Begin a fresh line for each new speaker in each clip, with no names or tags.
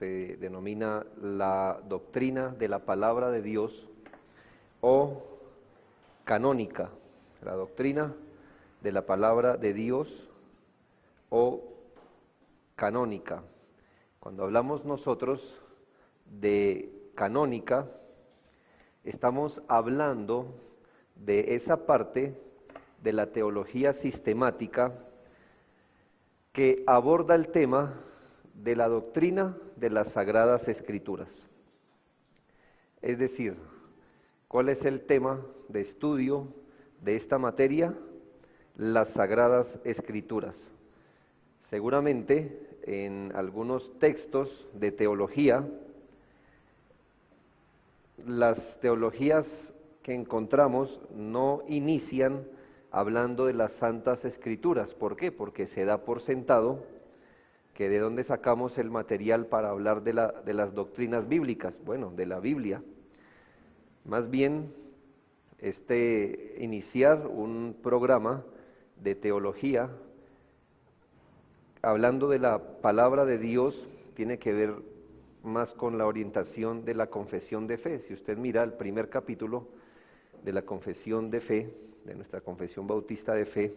se denomina la doctrina de la palabra de Dios o canónica, la doctrina de la palabra de Dios o canónica. Cuando hablamos nosotros de canónica, estamos hablando de esa parte de la teología sistemática que aborda el tema de la doctrina de las Sagradas Escrituras. Es decir, ¿cuál es el tema de estudio de esta materia? Las Sagradas Escrituras. Seguramente en algunos textos de teología, las teologías que encontramos no inician hablando de las Santas Escrituras. ¿Por qué? Porque se da por sentado que de dónde sacamos el material para hablar de las doctrinas bíblicas. Bueno, de la Biblia. Más bien, iniciar un programa de teología hablando de la palabra de Dios tiene que ver más con la orientación de la confesión de fe. Si usted mira el primer capítulo de la confesión de fe, de nuestra confesión bautista de fe,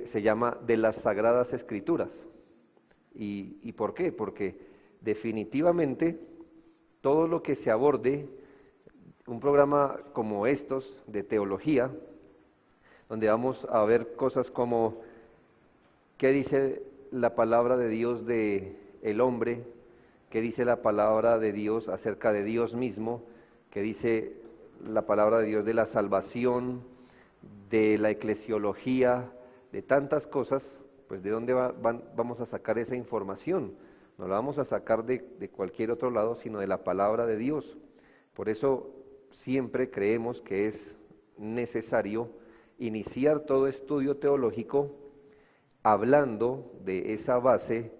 se llama de las Sagradas Escrituras. ¿Y por qué? Porque definitivamente todo lo que se aborde, un programa como estos de teología, donde vamos a ver cosas como qué dice la palabra de Dios de el hombre, qué dice la palabra de Dios acerca de Dios mismo, qué dice la palabra de Dios de la salvación, de la eclesiología, de tantas cosas, pues ¿de dónde vamos a sacar esa información? No la vamos a sacar de cualquier otro lado, sino de la palabra de Dios. Por eso siempre creemos que es necesario iniciar todo estudio teológico hablando de esa base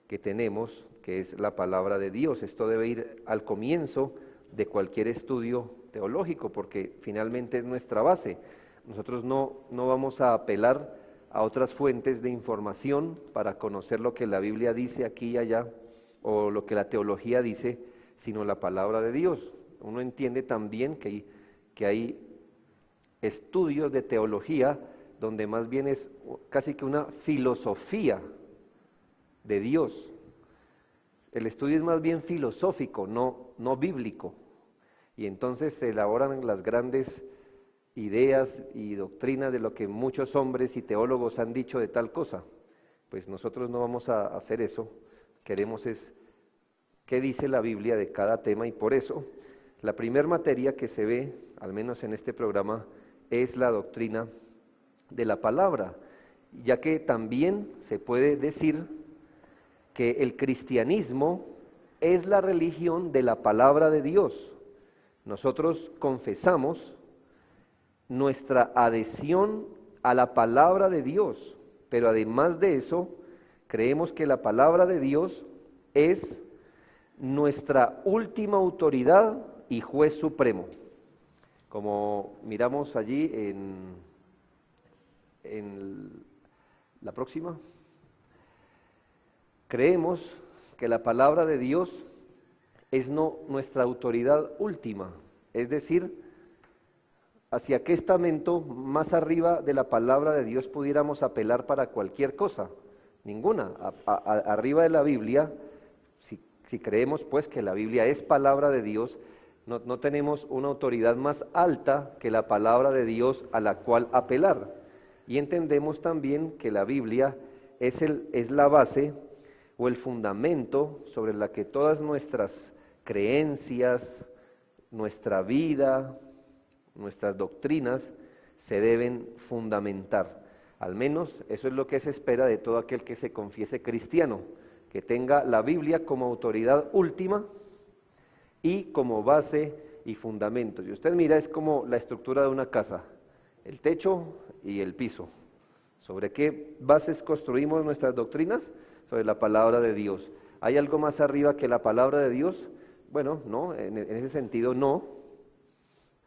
que tenemos, que es la palabra de Dios. Esto debe ir al comienzo de cualquier estudio teológico, porque finalmente es nuestra base. Nosotros no vamos a apelar a otras fuentes de información para conocer lo que la Biblia dice aquí y allá, o lo que la teología dice, sino la palabra de Dios. Uno entiende también que hay estudios de teología donde más bien es casi que una filosofía de Dios. El estudio es más bien filosófico, no bíblico. Y entonces se elaboran las grandes ideas y doctrinas de lo que muchos hombres y teólogos han dicho de tal cosa. Pues nosotros no vamos a hacer eso. Queremos es qué dice la Biblia de cada tema, y por eso la primer materia que se ve, al menos en este programa, es la doctrina de la palabra, ya que también se puede decir que el cristianismo es la religión de la palabra de Dios. Nosotros confesamos nuestra adhesión a la palabra de Dios, pero además de eso, creemos que la palabra de Dios es nuestra última autoridad y juez supremo. Como miramos allí en la próxima, creemos que la palabra de Dios es nuestra autoridad última, es decir, ¿hacia qué estamento más arriba de la palabra de Dios pudiéramos apelar para cualquier cosa? Ninguna. Arriba de la Biblia, si creemos pues que la Biblia es palabra de Dios, no tenemos una autoridad más alta que la palabra de Dios a la cual apelar. Y entendemos también que la Biblia es la base o el fundamento sobre la que todas nuestras creencias, nuestra vida, nuestras doctrinas se deben fundamentar. Al menos eso es lo que se espera de todo aquel que se confiese cristiano, que tenga la Biblia como autoridad última y como base y fundamento. Si usted mira, es como la estructura de una casa, el techo y el piso. ¿Sobre qué bases construimos nuestras doctrinas? Sobre la palabra de Dios. ¿Hay algo más arriba que la palabra de Dios? Bueno, no, en ese sentido no,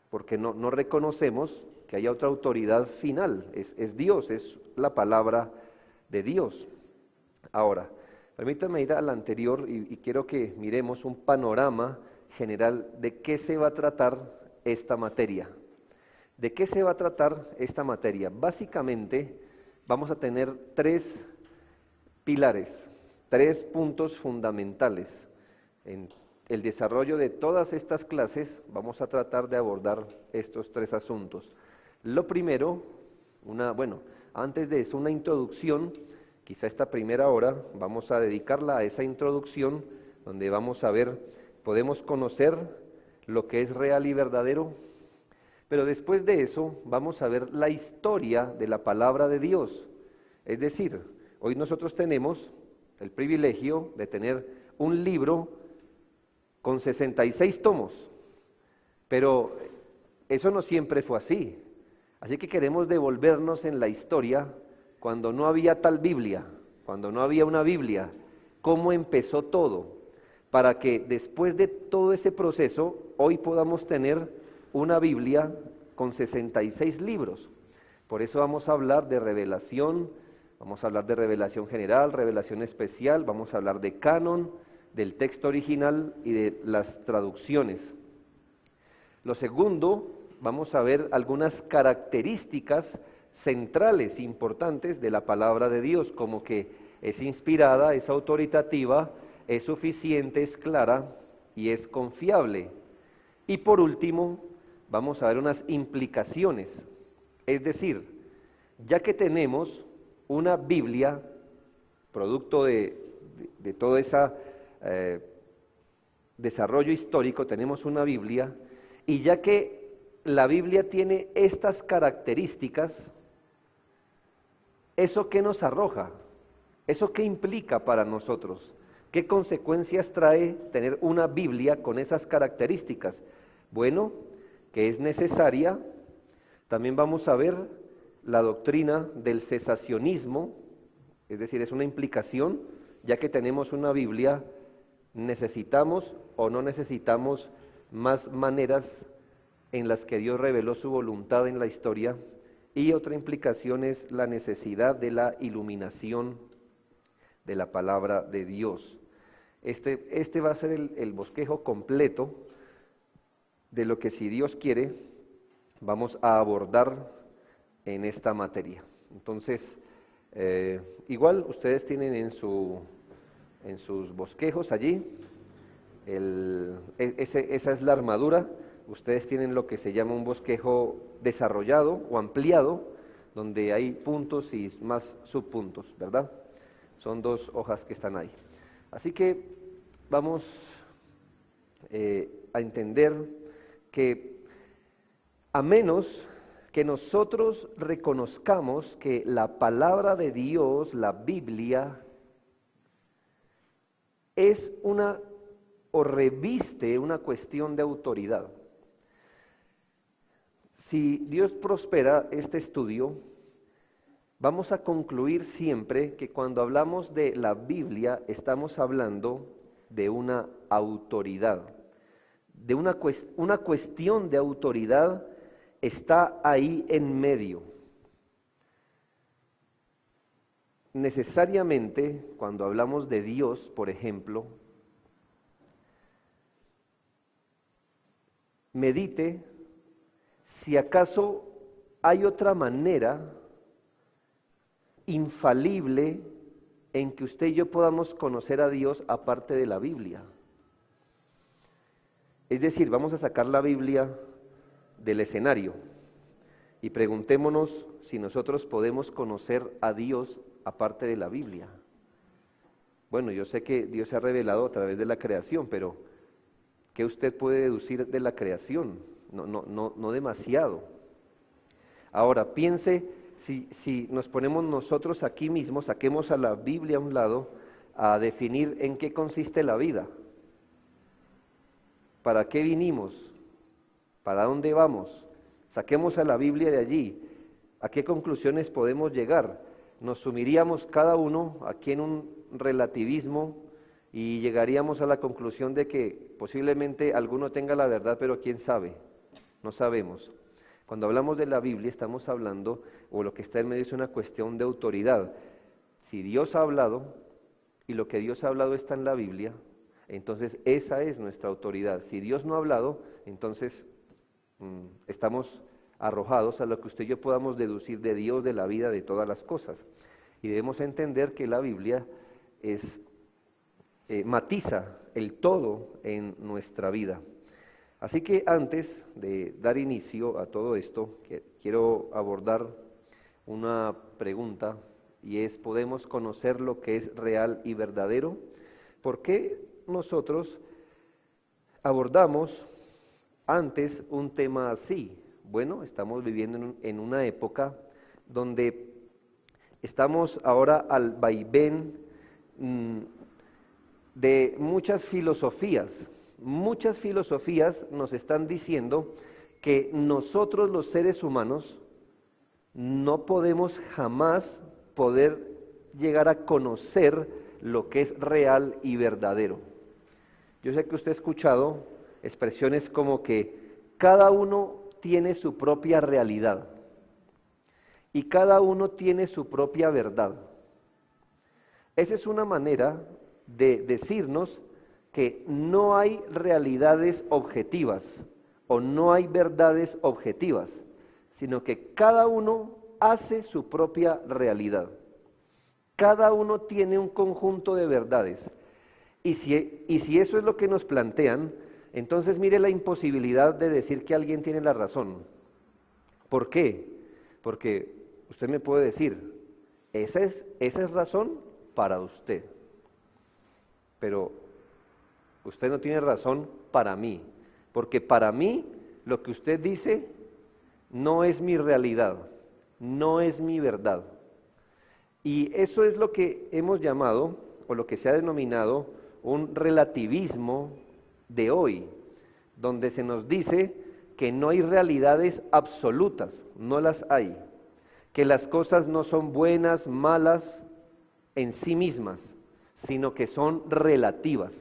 porque no reconocemos que haya otra autoridad final, es Dios, es la palabra de Dios. Ahora, Permítanme ir al anterior y quiero que miremos un panorama general de qué se va a tratar esta materia. ¿De qué se va a tratar esta materia? Básicamente vamos a tener tres pilares, tres puntos fundamentales. En el desarrollo de todas estas clases vamos a tratar de abordar estos tres asuntos. Lo primero, antes de eso, una introducción. Quizá esta primera hora vamos a dedicarla a esa introducción, donde vamos a ver, podemos conocer lo que es real y verdadero, pero después de eso vamos a ver la historia de la palabra de Dios. Es decir, hoy nosotros tenemos el privilegio de tener un libro con 66 tomos, pero eso no siempre fue así. Así que queremos devolvernos en la historia cuando no había tal Biblia, cuando no había una Biblia, cómo empezó todo, para que después de todo ese proceso, hoy podamos tener una Biblia con 66 libros. Por eso vamos a hablar de revelación, vamos a hablar de revelación general, revelación especial, vamos a hablar de canon, del texto original y de las traducciones. Lo segundo, vamos a ver algunas características centrales, importantes de la palabra de Dios, como que es inspirada, es autoritativa, es suficiente, es clara y es confiable. Y por último, vamos a ver unas implicaciones, es decir, ya que tenemos una Biblia, producto de todo ese desarrollo histórico, tenemos una Biblia, y ya que la Biblia tiene estas características, ¿eso qué nos arroja? ¿Eso qué implica para nosotros? ¿Qué consecuencias trae tener una Biblia con esas características? Bueno, que es necesaria. También vamos a ver la doctrina del cesacionismo, es decir, es una implicación, ya que tenemos una Biblia, necesitamos o no necesitamos más maneras en las que Dios reveló su voluntad en la historia. Y otra implicación es la necesidad de la iluminación de la palabra de Dios. Este va a ser el bosquejo completo de lo que, si Dios quiere, vamos a abordar en esta materia. Entonces, igual ustedes tienen en sus bosquejos allí, esa es la armadura. Ustedes tienen lo que se llama un bosquejo desarrollado o ampliado, donde hay puntos y más subpuntos, ¿verdad? Son dos hojas que están ahí. Así que vamos a entender que a menos que nosotros reconozcamos que la palabra de Dios, la Biblia, es una o reviste una cuestión de autoridad. Si Dios prospera este estudio, vamos a concluir siempre que cuando hablamos de la Biblia estamos hablando de una autoridad, de una cuestión de autoridad está ahí en medio. Necesariamente, cuando hablamos de Dios, por ejemplo, medite si acaso hay otra manera infalible en que usted y yo podamos conocer a Dios aparte de la Biblia. Es decir, vamos a sacar la Biblia del escenario y preguntémonos si nosotros podemos conocer a Dios aparte de la Biblia. Bueno, yo sé que Dios se ha revelado a través de la creación, pero ¿qué usted puede deducir de la creación? No demasiado. Ahora, piense si nos ponemos nosotros aquí mismos, saquemos a la Biblia a un lado, a definir en qué consiste la vida. ¿Para qué vinimos? ¿Para dónde vamos? Saquemos a la Biblia de allí. ¿A qué conclusiones podemos llegar? Nos sumiríamos cada uno aquí en un relativismo y llegaríamos a la conclusión de que posiblemente alguno tenga la verdad, pero quién sabe, no sabemos. Cuando hablamos de la Biblia estamos hablando, o lo que está en medio es una cuestión de autoridad. Si Dios ha hablado, y lo que Dios ha hablado está en la Biblia, entonces esa es nuestra autoridad. Si Dios no ha hablado, entonces estamos arrojados a lo que usted y yo podamos deducir de Dios, de la vida, de todas las cosas. Y debemos entender que la Biblia matiza el todo en nuestra vida. Así que antes de dar inicio a todo esto, quiero abordar una pregunta, y es: ¿podemos conocer lo que es real y verdadero? ¿Por qué nosotros abordamos antes un tema así? Bueno, estamos viviendo en una época donde estamos ahora al vaivén de muchas filosofías. Muchas filosofías nos están diciendo que nosotros los seres humanos no podemos jamás poder llegar a conocer lo que es real y verdadero. Yo sé que usted ha escuchado expresiones como que cada uno tiene su propia realidad y cada uno tiene su propia verdad. Esa es una manera de decirnos que no hay realidades objetivas o no hay verdades objetivas, sino que cada uno hace su propia realidad. Cada uno tiene un conjunto de verdades. Y si eso es lo que nos plantean, entonces mire la imposibilidad de decir que alguien tiene la razón. ¿Por qué? Porque usted me puede decir, esa es razón para usted, pero usted no tiene razón para mí, porque para mí lo que usted dice no es mi realidad, no es mi verdad. Y eso es lo que hemos llamado, o lo que se ha denominado, un relativismo de hoy, donde se nos dice que no hay realidades absolutas, no las hay, que las cosas no son buenas, malas en sí mismas, sino que son relativas.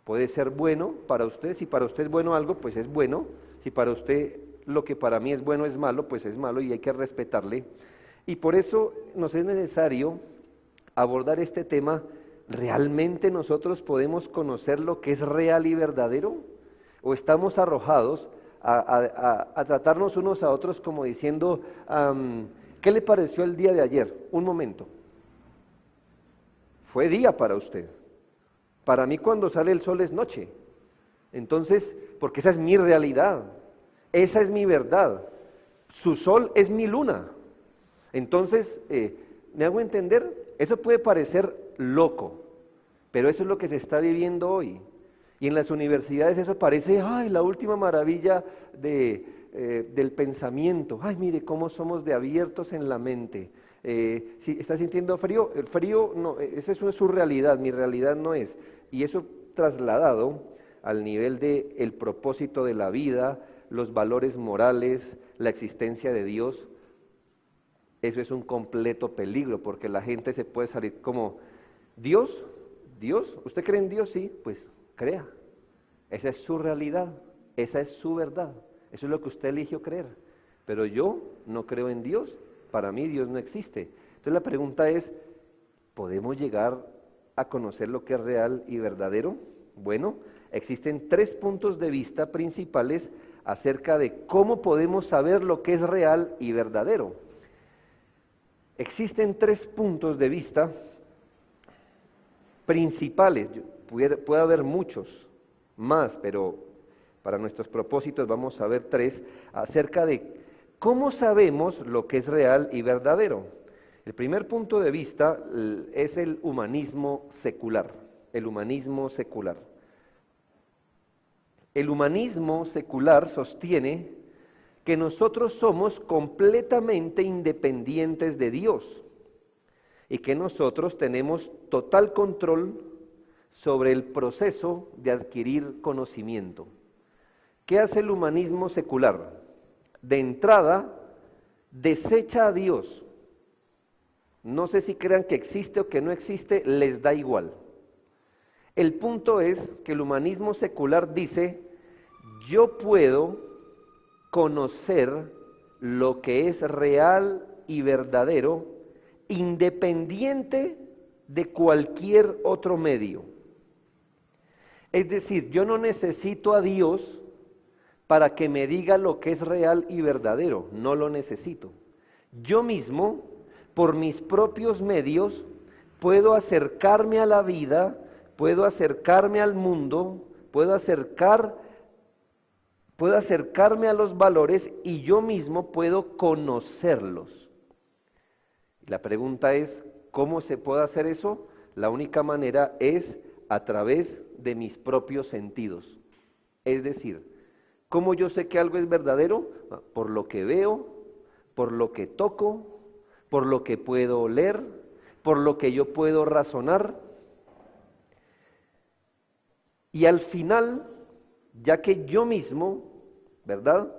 Puede ser bueno para usted, si para usted es bueno algo, pues es bueno, si para usted lo que para mí es bueno es malo, pues es malo y hay que respetarle. Y por eso nos es necesario abordar este tema. ¿Realmente nosotros podemos conocer lo que es real y verdadero? ¿O estamos arrojados a tratarnos unos a otros como diciendo, ¿qué le pareció el día de ayer? Un momento. Fue día para usted. Para mí cuando sale el sol es noche. Entonces, porque esa es mi realidad, esa es mi verdad. Su sol es mi luna. Entonces, ¿me hago entender? Eso puede parecer loco, pero eso es lo que se está viviendo hoy. Y en las universidades eso parece, ay, la última maravilla del pensamiento. Ay, mire cómo somos de abiertos en la mente. Si está sintiendo frío, el frío no, esa es su realidad, mi realidad no es. Y eso trasladado al nivel de el propósito de la vida, los valores morales, la existencia de Dios, eso es un completo peligro, porque la gente se puede salir como, Dios, ¿usted cree en Dios? Sí, pues crea. Esa es su realidad, esa es su verdad, eso es lo que usted eligió creer. Pero yo no creo en Dios, para mí Dios no existe. Entonces la pregunta es, ¿podemos llegar a conocer lo que es real y verdadero? Bueno, existen 3 puntos de vista principales acerca de cómo podemos saber lo que es real y verdadero. Existen 3 puntos de vista principales, puede haber muchos más, pero para nuestros propósitos vamos a ver 3, acerca de cómo sabemos lo que es real y verdadero. El primer punto de vista es el humanismo secular, el humanismo secular. El humanismo secular sostiene que nosotros somos completamente independientes de Dios y que nosotros tenemos total control sobre el proceso de adquirir conocimiento. ¿Qué hace el humanismo secular? De entrada, desecha a Dios. No sé si crean que existe o que no existe, les da igual. El punto es que el humanismo secular dice, yo puedo conocer lo que es real y verdadero, independiente de cualquier otro medio. Es decir, yo no necesito a Dios para que me diga lo que es real y verdadero, no lo necesito. Yo mismo, por mis propios medios, puedo acercarme a la vida, puedo acercarme al mundo, puedo acercarme a los valores y yo mismo puedo conocerlos. La pregunta es, ¿cómo se puede hacer eso? La única manera es a través de mis propios sentidos. Es decir, ¿cómo yo sé que algo es verdadero? Por lo que veo, por lo que toco, por lo que puedo oler, por lo que yo puedo razonar. Y al final, ya que yo mismo, ¿verdad?,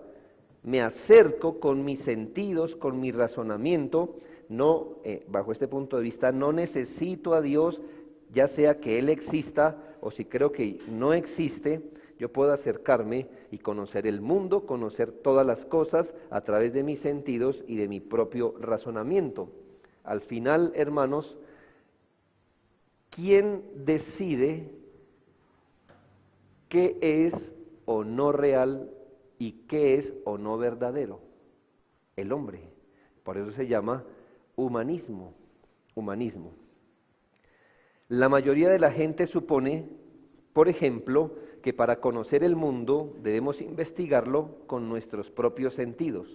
me acerco con mis sentidos, con mi razonamiento, no, bajo este punto de vista, no necesito a Dios, ya sea que Él exista o si creo que no existe, yo puedo acercarme y conocer el mundo, conocer todas las cosas a través de mis sentidos y de mi propio razonamiento. Al final, hermanos, ¿quién decide qué es o no real y qué es o no verdadero? El hombre. Por eso se llama humanismo. Humanismo. La mayoría de la gente supone, por ejemplo, que para conocer el mundo debemos investigarlo con nuestros propios sentidos.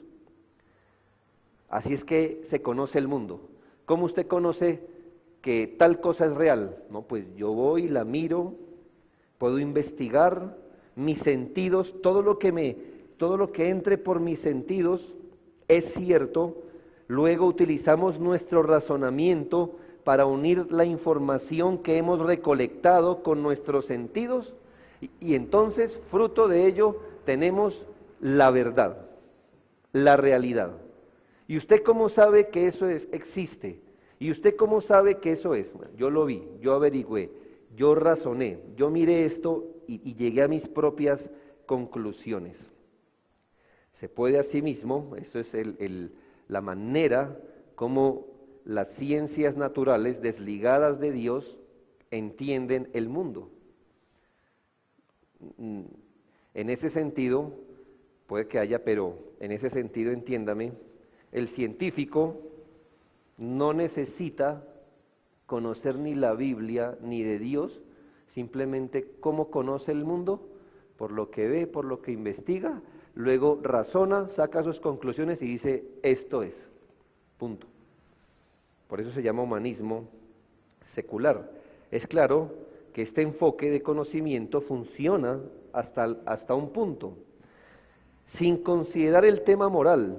Así es que se conoce el mundo. ¿Cómo usted conoce que tal cosa es real? No, pues yo voy, la miro, puedo investigar mis sentidos, todo lo que entre por mis sentidos es cierto. Luego utilizamos nuestro razonamiento para unir la información que hemos recolectado con nuestros sentidos y entonces, fruto de ello, tenemos la verdad, la realidad. ¿Y usted cómo sabe que eso existe? ¿Y usted cómo sabe que eso es? Bueno, yo lo vi, yo averigüé, yo razoné, yo miré esto y llegué a mis propias conclusiones. Se puede asimismo, eso es la manera como las ciencias naturales desligadas de Dios entienden el mundo. En ese sentido, puede que haya, pero en ese sentido entiéndame, el científico no necesita conocer ni la Biblia ni de Dios, simplemente cómo conoce el mundo, por lo que ve, por lo que investiga, luego razona, saca sus conclusiones y dice, esto es, punto. Por eso se llama humanismo secular. Es claro que este enfoque de conocimiento funciona hasta un punto, sin considerar el tema moral,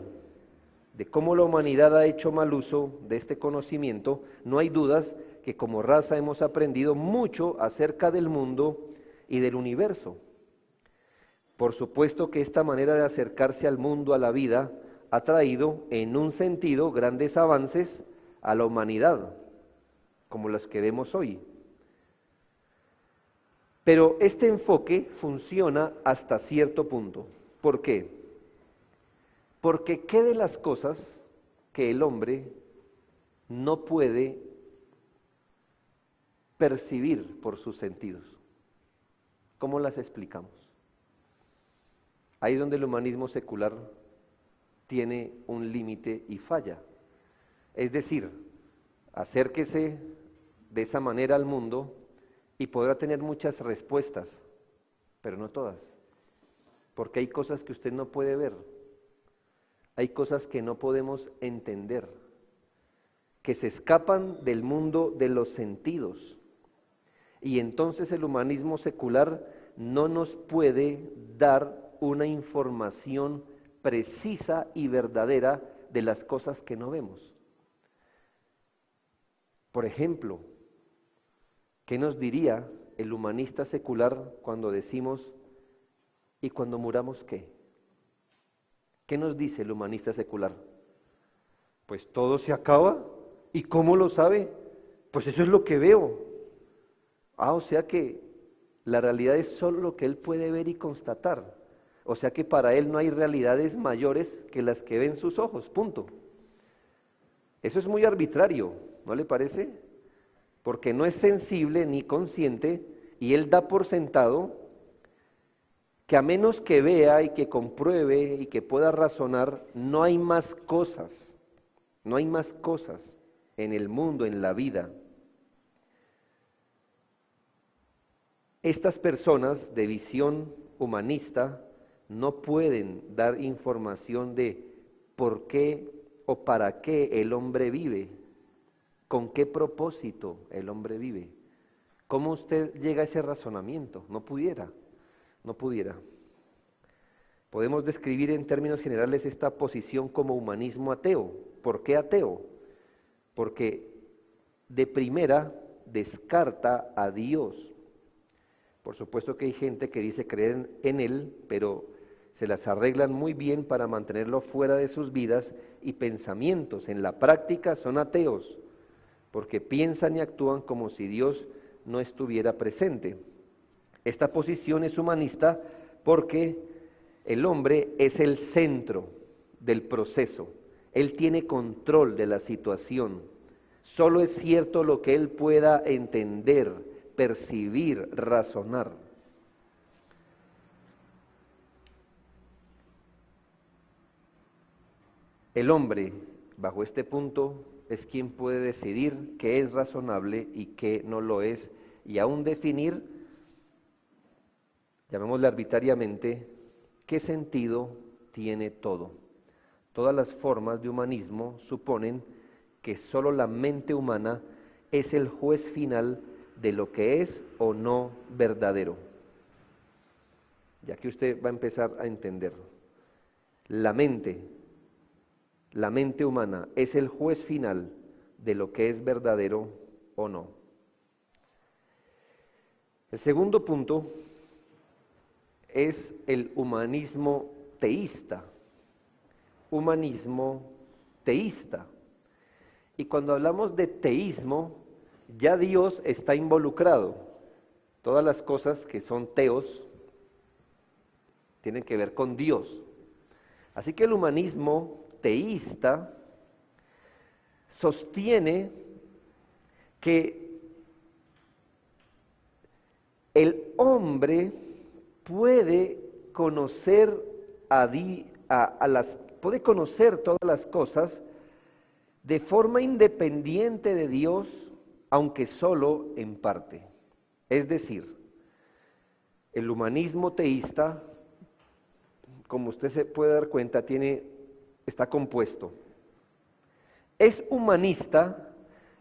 de cómo la humanidad ha hecho mal uso de este conocimiento. No hay dudas que como raza hemos aprendido mucho acerca del mundo y del universo. Por supuesto que esta manera de acercarse al mundo, a la vida, ha traído en un sentido grandes avances a la humanidad, como los que vemos hoy. Pero este enfoque funciona hasta cierto punto. ¿Por qué? Porque ¿qué de las cosas que el hombre no puede percibir por sus sentidos? ¿Cómo las explicamos? Ahí donde el humanismo secular tiene un límite y falla. Es decir, acérquese de esa manera al mundo y podrá tener muchas respuestas, pero no todas, porque hay cosas que usted no puede ver, hay cosas que no podemos entender, que se escapan del mundo de los sentidos, y entonces el humanismo secular no nos puede dar una información precisa y verdadera de las cosas que no vemos. Por ejemplo, ¿qué nos diría el humanista secular cuando decimos, ¿y cuando muramos qué? ¿Qué nos dice el humanista secular? Pues todo se acaba. ¿Y cómo lo sabe? Pues eso es lo que veo. O sea que la realidad es solo lo que él puede ver y constatar. O sea que para él no hay realidades mayores que las que ven sus ojos, punto. Eso es muy arbitrario, ¿no le parece? porque no es sensible ni consciente, y él da por sentado que a menos que vea y que compruebe y que pueda razonar, no hay más cosas, no hay más cosas en el mundo, en la vida. Estas personas de visión humanista no pueden dar información de por qué o para qué el hombre vive, con qué propósito el hombre vive. ¿Cómo usted llega a ese razonamiento? No pudiera. Podemos describir en términos generales esta posición como humanismo ateo. ¿Por qué ateo? Porque de primera descarta a Dios. Por supuesto que hay gente que dice creer en Él, pero se las arreglan muy bien para mantenerlo fuera de sus vidas y pensamientos. En la práctica son ateos, porque piensan y actúan como si Dios no estuviera presente. Esta posición es humanista porque el hombre es el centro del proceso. Él tiene control de la situación. Solo es cierto lo que él pueda entender, percibir, razonar. El hombre, bajo este punto, es quien puede decidir qué es razonable y qué no lo es, y aún definir, llamémosle arbitrariamente, qué sentido tiene todo. Todas las formas de humanismo suponen que solo la mente humana es el juez final de lo que es o no verdadero. Ya que usted va a empezar a entender, la mente humana es el juez final de lo que es verdadero o no. El segundo punto es el humanismo teísta. Humanismo teísta. Y cuando hablamos de teísmo, ya Dios está involucrado. Todas las cosas que son teos tienen que ver con Dios. Así que el humanismo teísta sostiene que el hombre puede conocer puede conocer todas las cosas de forma independiente de Dios, aunque solo en parte. Es decir, el humanismo teísta, como usted se puede dar cuenta, está compuesto. Es humanista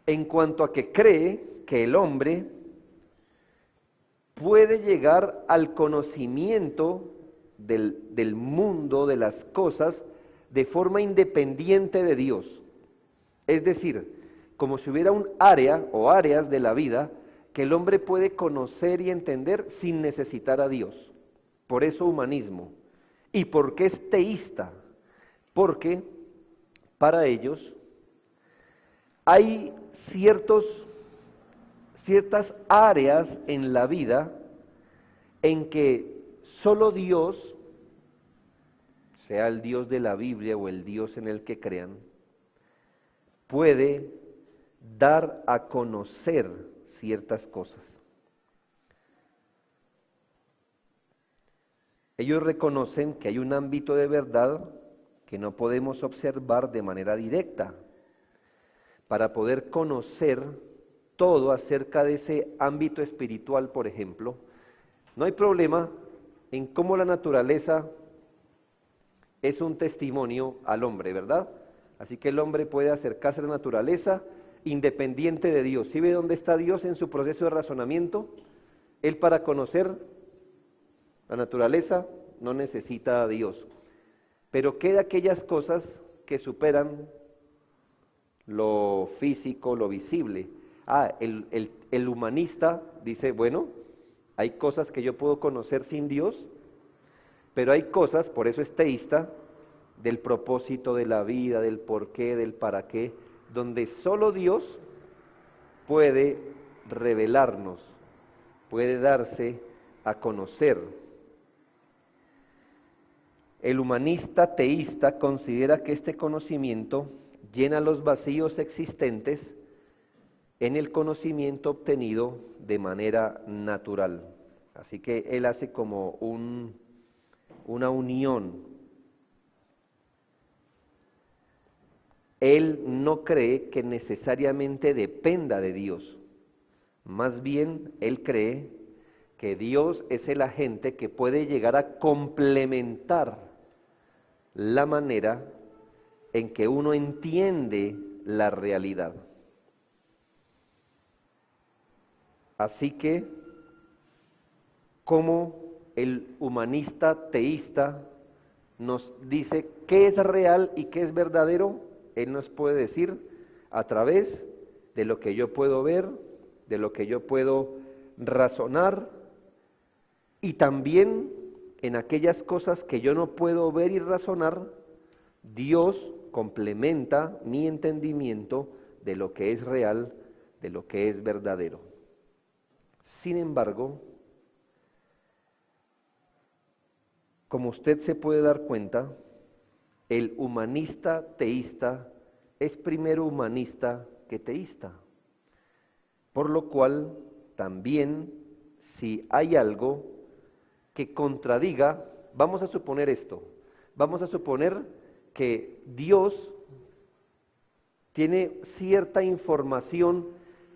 en cuanto a que cree que el hombre puede llegar al conocimiento del mundo, de las cosas, de forma independiente de Dios. Es decir, como si hubiera un área o áreas de la vida que el hombre puede conocer y entender sin necesitar a Dios. Por eso humanismo. ¿Y por qué es teísta? Porque para ellos hay ciertas áreas en la vida en que solo Dios, sea el Dios de la Biblia o el Dios en el que crean, puede dar a conocer ciertas cosas. Ellos reconocen que hay un ámbito de verdad que no podemos observar de manera directa. Para poder conocer todo acerca de ese ámbito espiritual, por ejemplo, no hay problema en cómo la naturaleza es un testimonio al hombre, ¿verdad? Así que el hombre puede acercarse a la naturaleza independiente de Dios. ¿Sí ve dónde está Dios en su proceso de razonamiento? Él, para conocer la naturaleza, no necesita a Dios. Pero ¿qué de aquellas cosas que superan lo físico, lo visible? El humanista dice, bueno, hay cosas que yo puedo conocer sin Dios, pero hay cosas, por eso es teísta, del propósito de la vida, del porqué, del para qué, donde solo Dios puede revelarnos, puede darse a conocer. El humanista teísta considera que este conocimiento llena los vacíos existentes en el conocimiento obtenido de manera natural. Así que él hace como una unión. Él no cree que necesariamente dependa de Dios. Más bien, él cree que Dios es el agente que puede llegar a complementar la manera en que uno entiende la realidad. Así que, como el humanista teísta nos dice qué es real y qué es verdadero, él nos puede decir a través de lo que yo puedo ver, de lo que yo puedo razonar, y también en aquellas cosas que yo no puedo ver y razonar, Dios complementa mi entendimiento de lo que es real, de lo que es verdadero. Sin embargo, como usted se puede dar cuenta, el humanista teísta es primero humanista que teísta, por lo cual también si hay algo que contradiga, vamos a suponer esto, vamos a suponer que Dios tiene cierta información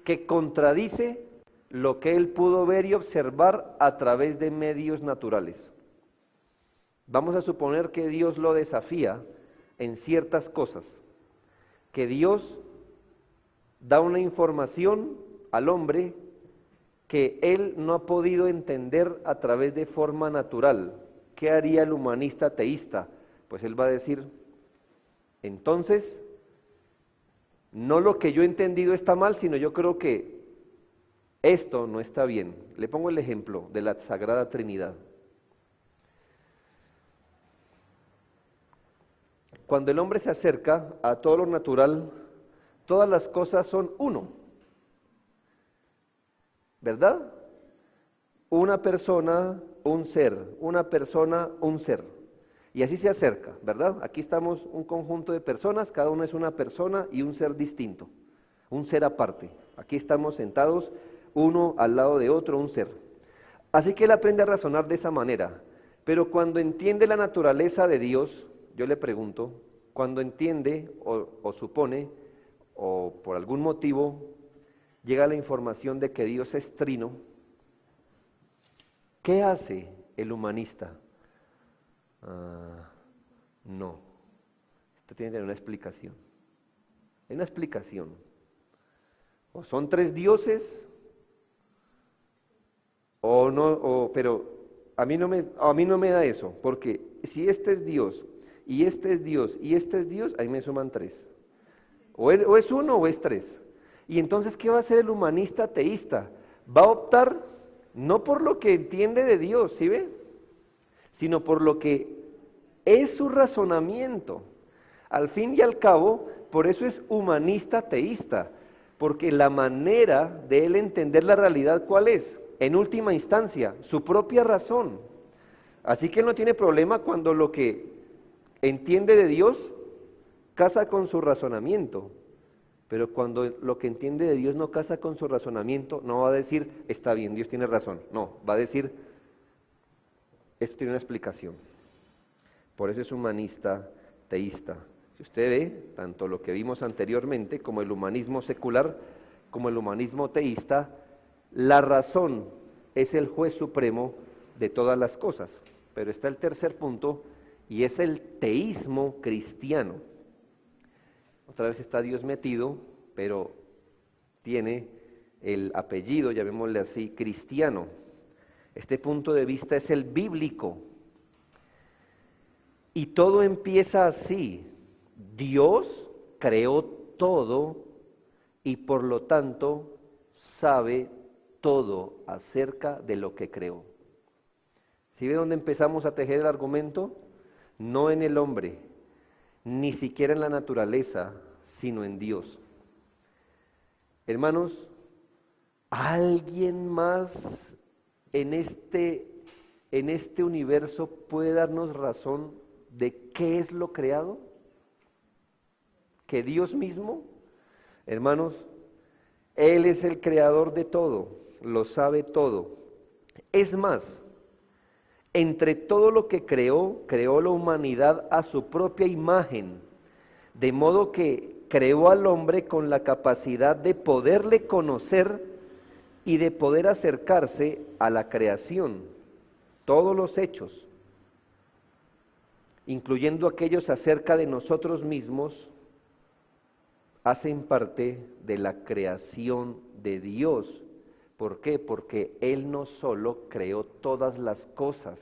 que contradice lo que él pudo ver y observar a través de medios naturales. Vamos a suponer que Dios lo desafía en ciertas cosas, que Dios da una información al hombre que él no ha podido entender a través de forma natural. ¿Qué haría el humanista teísta? Pues él va a decir, entonces, no lo que yo he entendido está mal, sino yo creo que esto no está bien. Le pongo el ejemplo de la Sagrada Trinidad. Cuando el hombre se acerca a todo lo natural, todas las cosas son uno, ¿verdad? Una persona, un ser, una persona, un ser. Y así se acerca, ¿verdad? Aquí estamos un conjunto de personas, cada uno es una persona y un ser distinto, un ser aparte. Aquí estamos sentados, uno al lado de otro, un ser. Así que él aprende a razonar de esa manera. Pero cuando entiende la naturaleza de Dios, yo le pregunto, cuando entiende o supone, o por algún motivo, llega la información de que Dios es trino, ¿qué hace el humanista? No, esto tiene que tener una explicación. Hay una explicación. O son tres dioses, o no, pero a mí no me da eso, porque si este es Dios, y este es Dios, y este es Dios, ahí me suman tres. O es uno o es tres. Y entonces, ¿qué va a hacer el humanista teísta? Va a optar no por lo que entiende de Dios, ¿sí ve? Sino por lo que es su razonamiento. Al fin y al cabo, por eso es humanista teísta, porque la manera de él entender la realidad, ¿cuál es? En última instancia, su propia razón. Así que él no tiene problema cuando lo que entiende de Dios casa con su razonamiento, pero cuando lo que entiende de Dios no casa con su razonamiento, no va a decir, está bien, Dios tiene razón, no, va a decir, esto tiene una explicación. Por eso es humanista teísta. Si usted ve, tanto lo que vimos anteriormente, como el humanismo secular, como el humanismo teísta, la razón es el juez supremo de todas las cosas. Pero está el tercer punto, y es el teísmo cristiano. Otra vez está Dios metido, pero tiene el apellido, llamémosle así, cristiano. Este punto de vista es el bíblico. Y todo empieza así. Dios creó todo y por lo tanto sabe todo acerca de lo que creó. ¿Sí ve dónde empezamos a tejer el argumento? No en el hombre, ni siquiera en la naturaleza, sino en Dios. Hermanos, ¿alguien más en este universo puede darnos razón de qué es lo creado? ¿Que Dios mismo? Hermanos, Él es el creador de todo, lo sabe todo. Es más, entre todo lo que creó, creó la humanidad a su propia imagen, de modo que creó al hombre con la capacidad de poderle conocer y de poder acercarse a la creación, todos los hechos, incluyendo aquellos acerca de nosotros mismos, hacen parte de la creación de Dios. ¿Por qué? Porque Él no solo creó todas las cosas,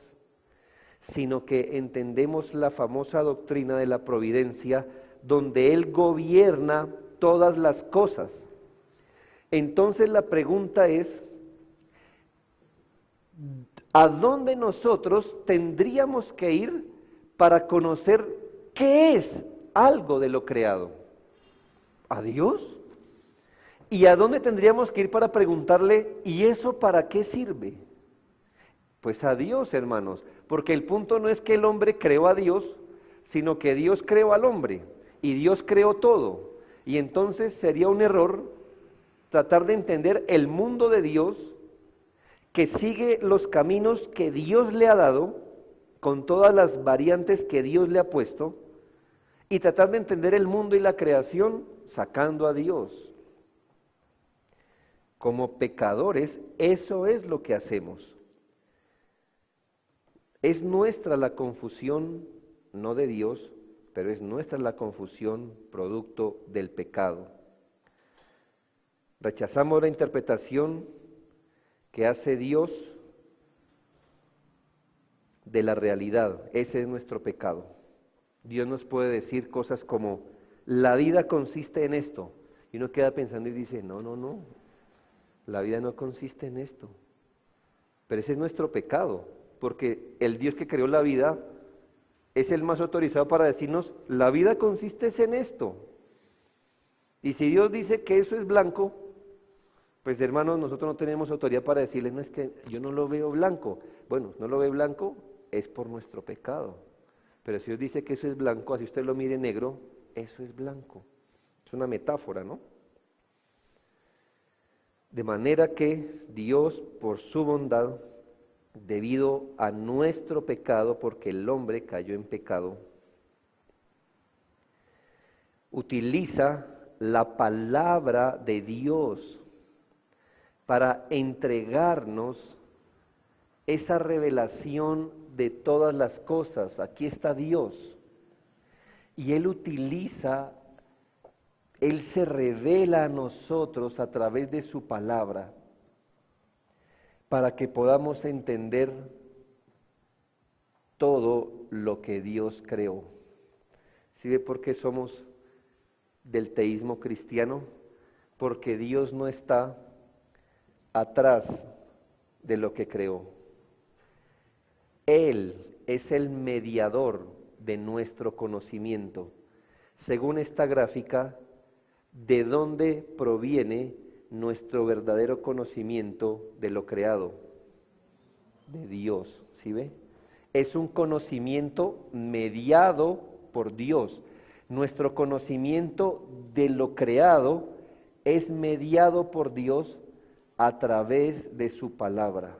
sino que entendemos la famosa doctrina de la providencia, donde Él gobierna todas las cosas. Entonces la pregunta es, ¿a dónde nosotros tendríamos que ir para conocer qué es algo de lo creado? ¿A Dios? ¿Y a dónde tendríamos que ir para preguntarle, ¿y eso para qué sirve? Pues a Dios, hermanos, porque el punto no es que el hombre creó a Dios, sino que Dios creó al hombre, y Dios creó todo. Y entonces sería un error tratar de entender el mundo de Dios, que sigue los caminos que Dios le ha dado, con todas las variantes que Dios le ha puesto, y tratar de entender el mundo y la creación sacando a Dios. Como pecadores, eso es lo que hacemos. Es nuestra la confusión, no de Dios, pero es nuestra la confusión producto del pecado. Rechazamos la interpretación que hace Dios de la realidad. Ese es nuestro pecado. Dios nos puede decir cosas como, la vida consiste en esto. Y uno queda pensando y dice, no, no, no, la vida no consiste en esto. Pero ese es nuestro pecado, porque el Dios que creó la vida es el más autorizado para decirnos, la vida consiste en esto. Y si Dios dice que eso es blanco, pues hermanos, nosotros no tenemos autoridad para decirle, no, es que yo no lo veo blanco. Bueno, no lo ve blanco, es por nuestro pecado. Pero si Dios dice que eso es blanco, así usted lo mire negro, eso es blanco. Es una metáfora, ¿no? De manera que Dios, por su bondad, debido a nuestro pecado, porque el hombre cayó en pecado, utiliza la palabra de Dios para entregarnos esa revelación de todas las cosas. Aquí está Dios. Y Él se revela a nosotros a través de su palabra para que podamos entender todo lo que Dios creó. ¿Sí ve por qué somos del teísmo cristiano? Porque Dios no está atrás de lo que creó. Él es el mediador de nuestro conocimiento. Según esta gráfica, ¿de dónde proviene nuestro verdadero conocimiento de lo creado? De Dios, ¿sí ve? Es un conocimiento mediado por Dios. Nuestro conocimiento de lo creado es mediado por Dios a través de su palabra.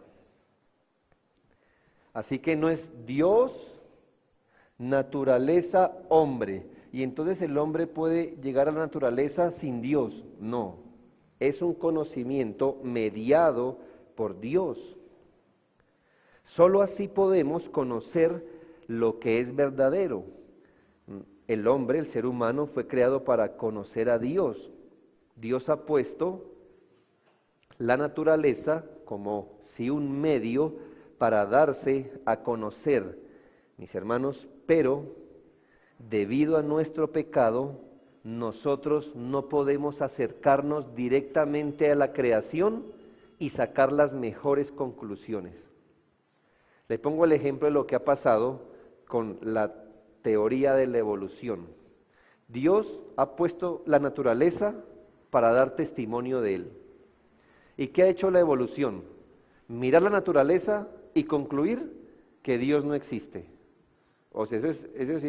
Así que no es Dios, naturaleza, hombre. Y entonces el hombre puede llegar a la naturaleza sin Dios. No, es un conocimiento mediado por Dios. Solo así podemos conocer lo que es verdadero. El hombre, el ser humano, fue creado para conocer a Dios. Dios ha puesto la naturaleza como si un medio para darse a conocer, mis hermanos, pero debido a nuestro pecado, nosotros no podemos acercarnos directamente a la creación y sacar las mejores conclusiones. Le pongo el ejemplo de lo que ha pasado con la teoría de la evolución. Dios ha puesto la naturaleza para dar testimonio de él. ¿Y qué ha hecho la evolución? Mirar la naturaleza y concluir que Dios no existe. O sea, eso sí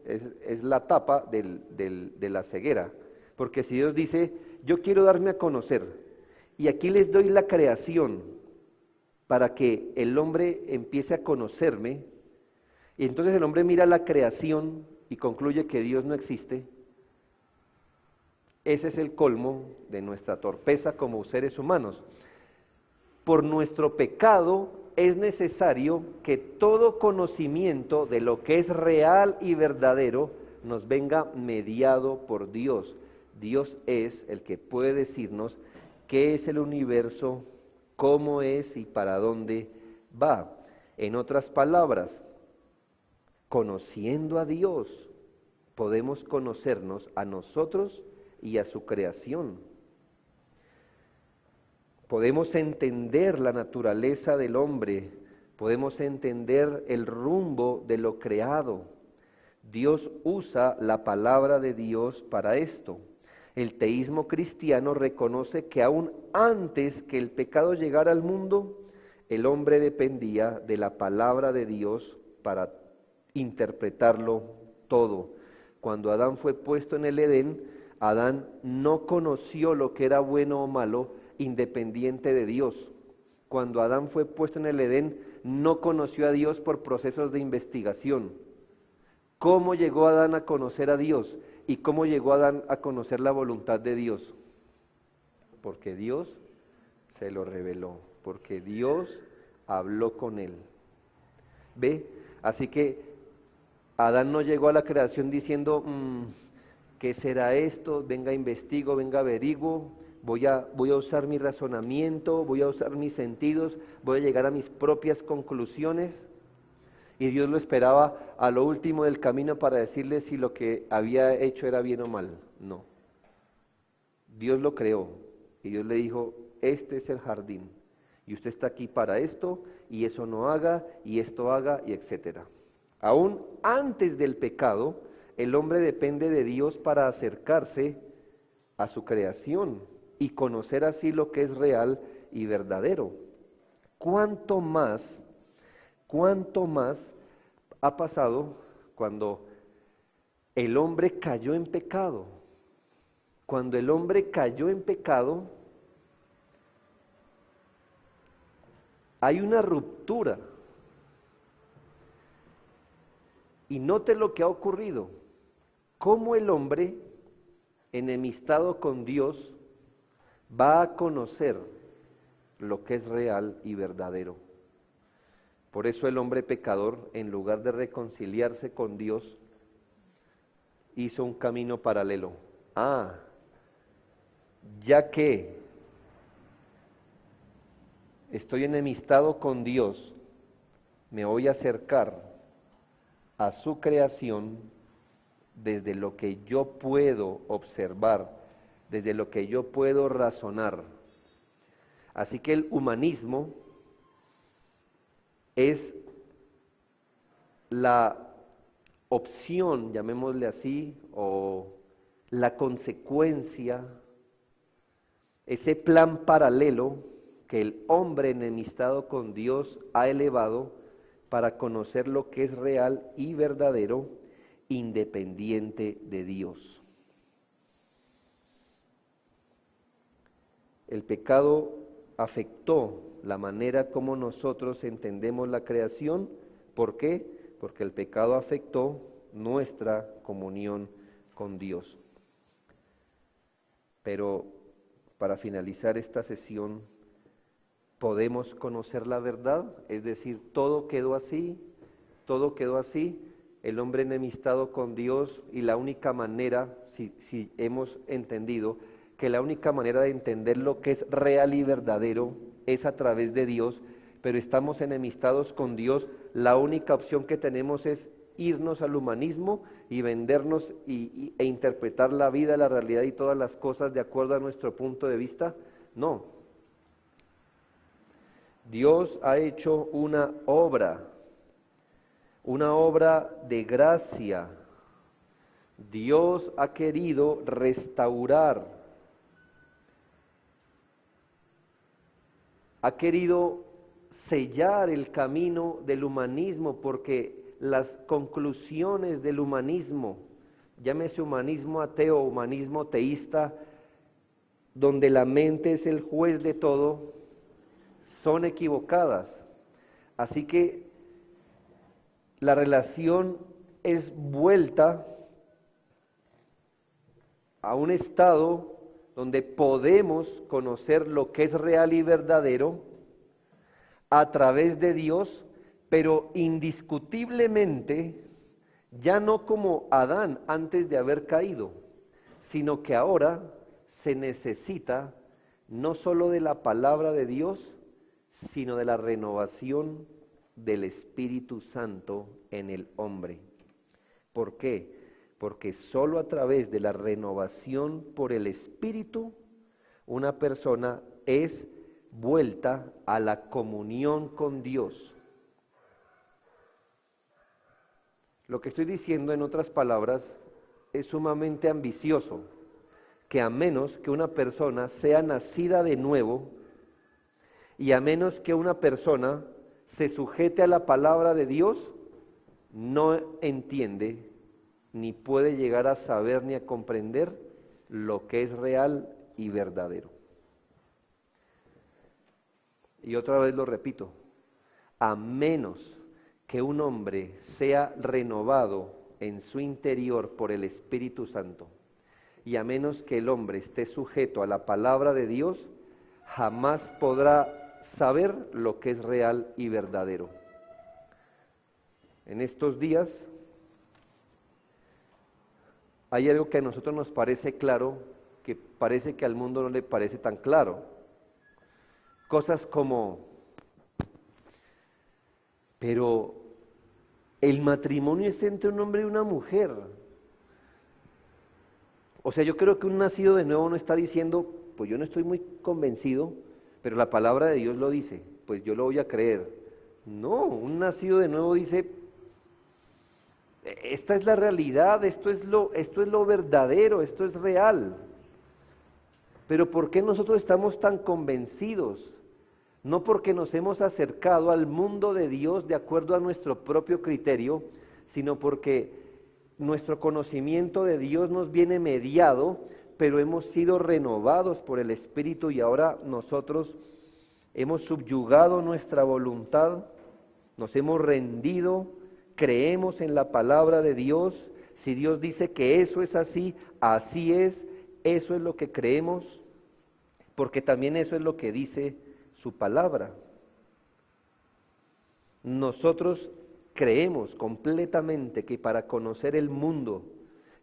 es la tapa de la ceguera. Porque si Dios dice yo quiero darme a conocer, y aquí les doy la creación para que el hombre empiece a conocerme, y entonces el hombre mira la creación y concluye que Dios no existe. Ese es el colmo de nuestra torpeza como seres humanos. Por nuestro pecado es necesario que todo conocimiento de lo que es real y verdadero nos venga mediado por Dios. Dios es el que puede decirnos qué es el universo, cómo es y para dónde va. En otras palabras, conociendo a Dios, podemos conocernos a nosotros y a su creación. Podemos entender la naturaleza del hombre, podemos entender el rumbo de lo creado. Dios usa la palabra de Dios para esto. El teísmo cristiano reconoce que aún antes que el pecado llegara al mundo, el hombre dependía de la palabra de Dios para interpretarlo todo. Cuando Adán fue puesto en el Edén, Adán no conoció lo que era bueno o malo, independiente de Dios. Cuando Adán fue puesto en el Edén, no conoció a Dios por procesos de investigación. ¿Cómo llegó Adán a conocer a Dios? ¿Y cómo llegó Adán a conocer la voluntad de Dios? Porque Dios se lo reveló, porque Dios habló con él. ¿Ve? Así que Adán no llegó a la creación diciendo, ¿qué será esto? Venga, investigo, venga, averiguo. Voy a usar mi razonamiento, voy a usar mis sentidos, voy a llegar a mis propias conclusiones. Y Dios lo esperaba a lo último del camino para decirle si lo que había hecho era bien o mal. No. Dios lo creó y Dios le dijo, este es el jardín y usted está aquí para esto y eso no haga y esto haga y etcétera. Aún antes del pecado, el hombre depende de Dios para acercarse a su creación y conocer así lo que es real y verdadero. ¿Cuánto más ha pasado cuando el hombre cayó en pecado? Cuando el hombre cayó en pecado, hay una ruptura. Y note lo que ha ocurrido. Cómo el hombre, enemistado con Dios, va a conocer lo que es real y verdadero. Por eso el hombre pecador, en lugar de reconciliarse con Dios, hizo un camino paralelo. Ya que estoy enemistado con Dios, me voy a acercar a su creación desde lo que yo puedo observar, desde lo que yo puedo razonar. Así que el humanismo es la opción, llamémosle así, o la consecuencia, ese plan paralelo que el hombre enemistado con Dios ha elevado para conocer lo que es real y verdadero, independiente de Dios. El pecado afectó la manera como nosotros entendemos la creación. ¿Por qué? Porque el pecado afectó nuestra comunión con Dios. Pero para finalizar esta sesión, ¿podemos conocer la verdad? Es decir, todo quedó así, el hombre enemistado con Dios, y la única manera, si hemos entendido, que la única manera de entender lo que es real y verdadero es a través de Dios, pero estamos enemistados con Dios, la única opción que tenemos es irnos al humanismo y vendernos e interpretar la vida, la realidad y todas las cosas de acuerdo a nuestro punto de vista. No. Dios ha hecho una obra de gracia. Dios ha querido restaurar, ha querido sellar el camino del humanismo, porque las conclusiones del humanismo, llámese humanismo ateo, humanismo teísta, donde la mente es el juez de todo, son equivocadas. Así que la relación es vuelta a un estado donde podemos conocer lo que es real y verdadero a través de Dios, pero indiscutiblemente ya no como Adán antes de haber caído, sino que ahora se necesita no solo de la palabra de Dios, sino de la renovación del Espíritu Santo en el hombre. ¿Por qué? Porque solo a través de la renovación por el Espíritu, una persona es vuelta a la comunión con Dios. Lo que estoy diciendo, en otras palabras, es sumamente ambicioso, que a menos que una persona sea nacida de nuevo, y a menos que una persona se sujete a la palabra de Dios, no entiende, ni puede llegar a saber ni a comprender lo que es real y verdadero. Y otra vez lo repito, a menos que un hombre sea renovado en su interior por el Espíritu Santo, y a menos que el hombre esté sujeto a la palabra de Dios, jamás podrá saber lo que es real y verdadero. En estos días hay algo que a nosotros nos parece claro, que parece que al mundo no le parece tan claro. Cosas como, pero el matrimonio es entre un hombre y una mujer. O sea, yo creo que un nacido de nuevo no está diciendo, pues yo no estoy muy convencido, pero la palabra de Dios lo dice, pues yo lo voy a creer. No, un nacido de nuevo dice, esta es la realidad, esto es lo verdadero, esto es real. Pero ¿por qué nosotros estamos tan convencidos? No porque nos hemos acercado al mundo de Dios de acuerdo a nuestro propio criterio, sino porque nuestro conocimiento de Dios nos viene mediado, pero hemos sido renovados por el Espíritu y ahora nosotros hemos subyugado nuestra voluntad, nos hemos rendido, creemos en la palabra de Dios. Si Dios dice que eso es así, así es, eso es lo que creemos, porque también eso es lo que dice su palabra. Nosotros creemos completamente que para conocer el mundo,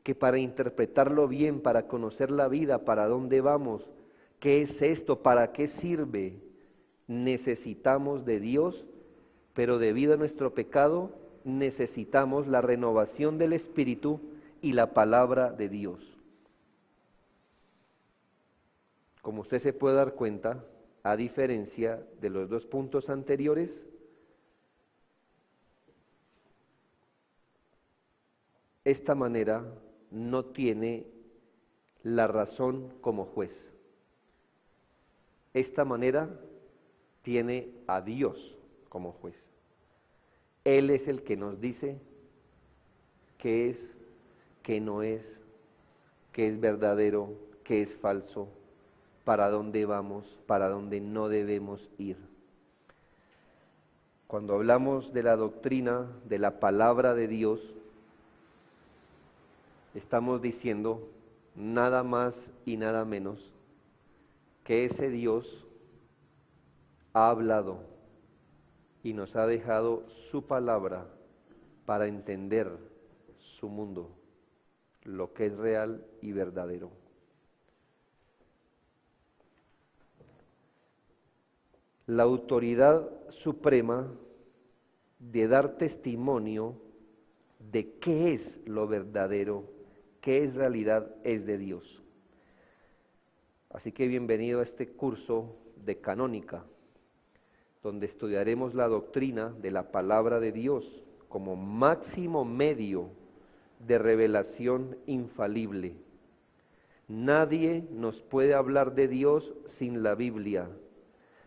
que para interpretarlo bien, para conocer la vida, para dónde vamos, qué es esto, para qué sirve, necesitamos de Dios, pero debido a nuestro pecado necesitamos la renovación del Espíritu y la palabra de Dios. Como usted se puede dar cuenta, a diferencia de los dos puntos anteriores, esta manera no tiene la razón como juez. Esta manera tiene a Dios como juez. Él es el que nos dice qué es, qué no es, qué es verdadero, qué es falso, para dónde vamos, para dónde no debemos ir. Cuando hablamos de la doctrina de la palabra de Dios, estamos diciendo nada más y nada menos que ese Dios ha hablado y nos ha dejado su palabra para entender su mundo, lo que es real y verdadero. La autoridad suprema de dar testimonio de qué es lo verdadero, qué es realidad, es de Dios. Así que bienvenido a este curso de canónica, donde estudiaremos la doctrina de la palabra de Dios como máximo medio de revelación infalible. Nadie nos puede hablar de Dios sin la Biblia.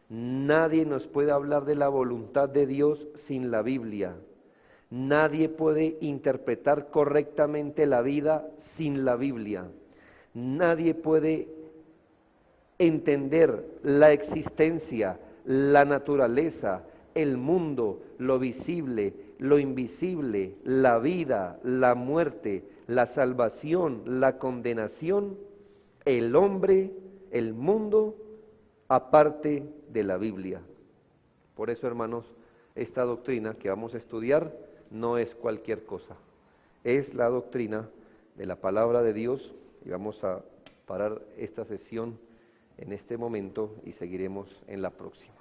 Nadie nos puede hablar de la voluntad de Dios sin la Biblia. Nadie puede interpretar correctamente la vida sin la Biblia. Nadie puede entender la existencia, la naturaleza, el mundo, lo visible, lo invisible, la vida, la muerte, la salvación, la condenación, el hombre, el mundo, aparte de la Biblia. Por eso, hermanos, esta doctrina que vamos a estudiar no es cualquier cosa, es la doctrina de la palabra de Dios, y vamos a parar esta sesión en este momento y seguiremos en la próxima.